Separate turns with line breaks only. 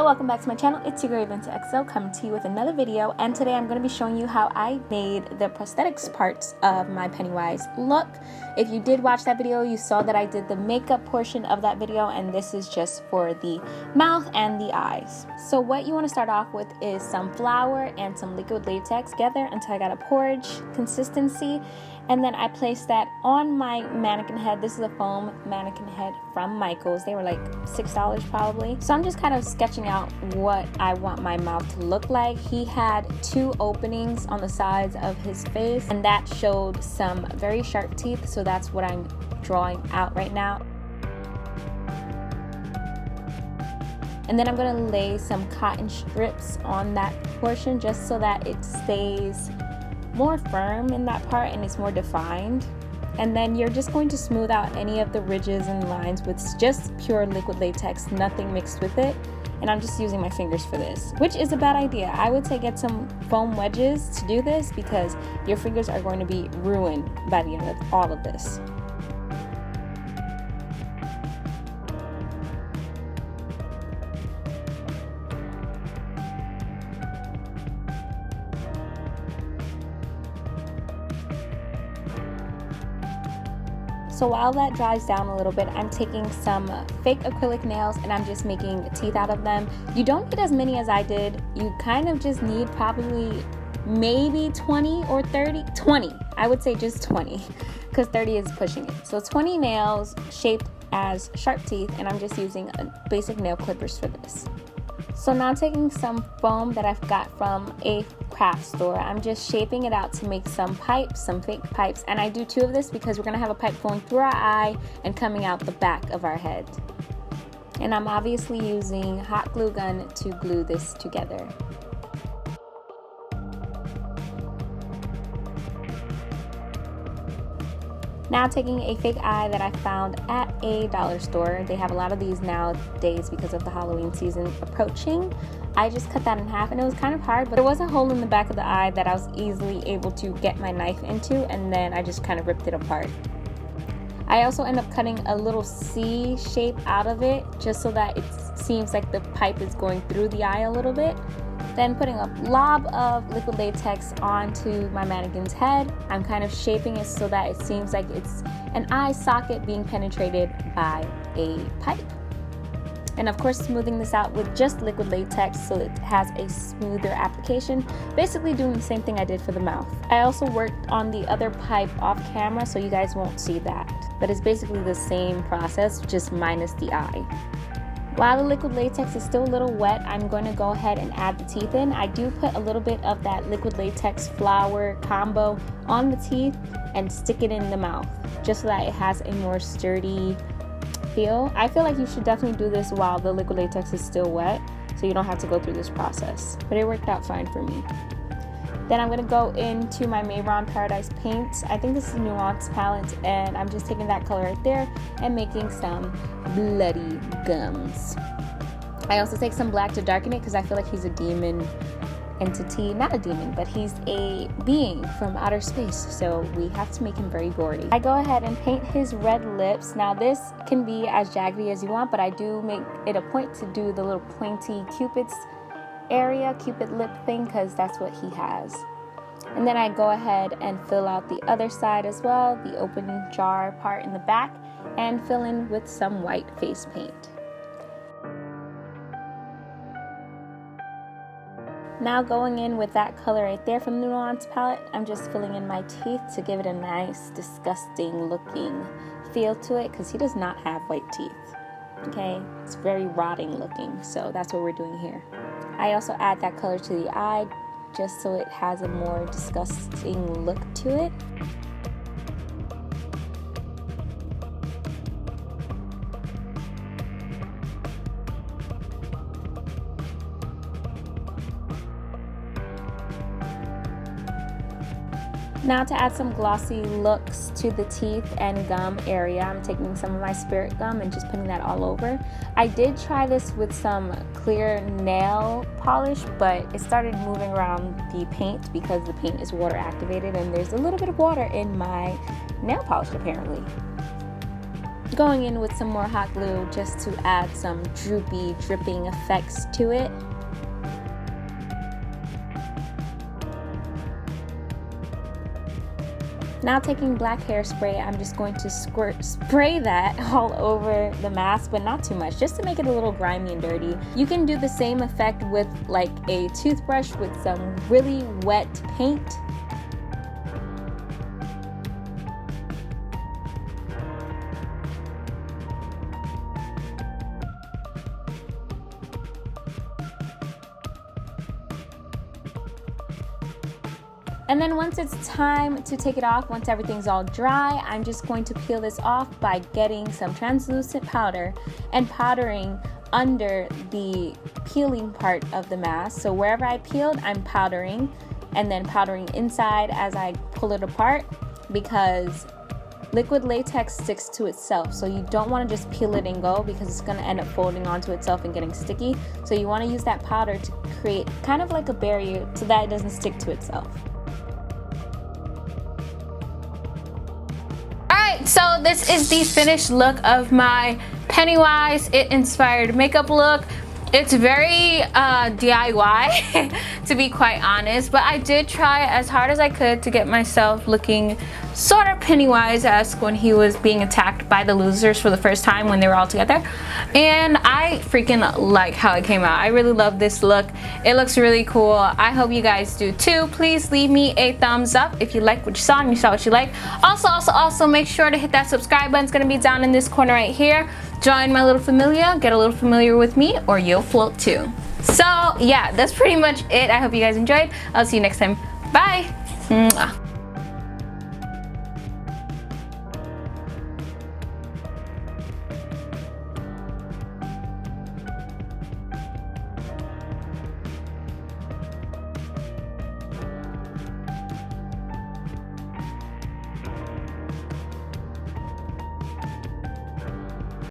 welcome back to my channel. It's your girl Event XO coming to you with another video, and today I'm going to be showing you how I made the prosthetics parts of my Pennywise look. If you did watch that video, you saw that I did the makeup portion of that video, and this is just for the mouth and the eyes. So what you want to start off with is some flour and some liquid latex together until I got a porridge consistency, and then I placed that on my mannequin head. This is a foam mannequin head from Michael's. They were like $6 probably. So I'm just kind of sketching out what I want my mouth to look like. He had 2 openings on the sides of his face, and that showed some very sharp teeth, so that's what I'm drawing out right now. And then I'm going to lay some cotton strips on that portion just so that it stays more firm in that part and it's more defined. And then you're just going to smooth out any of the ridges and lines with just pure liquid latex, nothing mixed with it. And I'm just using my fingers for this, which is a bad idea. I would say get some foam wedges to do this because your fingers are going to be ruined by the end of all of this. So while that dries down a little bit, I'm taking some fake acrylic nails and I'm just making teeth out of them. You don't need as many as I did. You kind of just need probably maybe 20 or 30. 20. I would say just 20 because 30 is pushing it. So 20 nails shaped as sharp teeth, and I'm just using basic nail clippers for this. So now taking some foam that I've got from a craft store, I'm just shaping it out to make some pipes, some fake pipes, and I do 2 of this because we're going to have a pipe going through our eye and coming out the back of our head. And I'm obviously using hot glue gun to glue this together. Now taking a fake eye that I found at a dollar store. They have a lot of these nowadays because of the Halloween season approaching. I just cut that in half, and it was kind of hard, but there was a hole in the back of the eye that I was easily able to get my knife into, and then I just kind of ripped it apart. I also end up cutting a little C shape out of it just so that it seems like the pipe is going through the eye a little bit. Then putting a blob of liquid latex onto my mannequin's head. I'm kind of shaping it so that it seems like it's an eye socket being penetrated by a pipe. And of course smoothing this out with just liquid latex so it has a smoother application. Basically doing the same thing I did for the mouth. I also worked on the other pipe off camera so you guys won't see that. But it's basically the same process, just minus the eye. While the liquid latex is still a little wet, I'm going to go ahead and add the teeth in. I do put a little bit of that liquid latex flour combo on the teeth and stick it in the mouth, just so that it has a more sturdy feel. I feel like you should definitely do this while the liquid latex is still wet, so you don't have to go through this process. But it worked out fine for me. Then I'm going to go into my Mayron Paradise paints. I think this is a Nuance palette, and I'm just taking that color right there and making some bloody gums. I also take some black to darken it because I feel like he's a demon entity. Not a demon, but he's a being from outer space, so we have to make him very gory. I go ahead and paint his red lips. Now this can be as jaggedy as you want, but I do make it a point to do the little pointy cupid lip thing because that's what he has. And then I go ahead and fill out the other side as well, the open jar part in the back, and fill in with some white face paint. Now going in with that color right there from the Nuance palette, I'm just filling in my teeth to give it a nice disgusting looking feel to it because he does not have white teeth. Okay, it's very rotting looking, so that's what we're doing here. I also add that color to the eye just so it has a more disgusting look to it. Now to add some glossy looks to the teeth and gum area, I'm taking some of my spirit gum and just putting that all over. I did try this with some clear nail polish, but it started moving around the paint because the paint is water activated and there's a little bit of water in my nail polish apparently. Going in with some more hot glue just to add some droopy, dripping effects to it. Now taking black hairspray, I'm just going to spray that all over the mask, but not too much, just to make it a little grimy and dirty. You can do the same effect with like a toothbrush with some really wet paint. And then once it's time to take it off, once everything's all dry, I'm just going to peel this off by getting some translucent powder and powdering under the peeling part of the mask. So wherever I peeled, I'm powdering, and then powdering inside as I pull it apart, because liquid latex sticks to itself. So you don't want to just peel it and go, because it's going to end up folding onto itself and getting sticky. So you want to use that powder to create kind of like a barrier so that it doesn't stick to itself. So this is the finished look of my Pennywise It Inspired makeup look. It's very DIY to be quite honest, but I did try as hard as I could to get myself looking sort of Pennywise-esque when he was being attacked by the losers for the first time when they were all together. And I freaking like how it came out. I really love this look. It looks really cool. I hope you guys do too. Please leave me a thumbs up if you like what you saw and you saw what you like. Also make sure to hit that subscribe button. It's gonna be down in this corner right here. Join my little familia, get a little familiar with me, or you'll float too. So yeah, that's pretty much it. I hope you guys enjoyed. I'll see you next time. Bye. Mwah.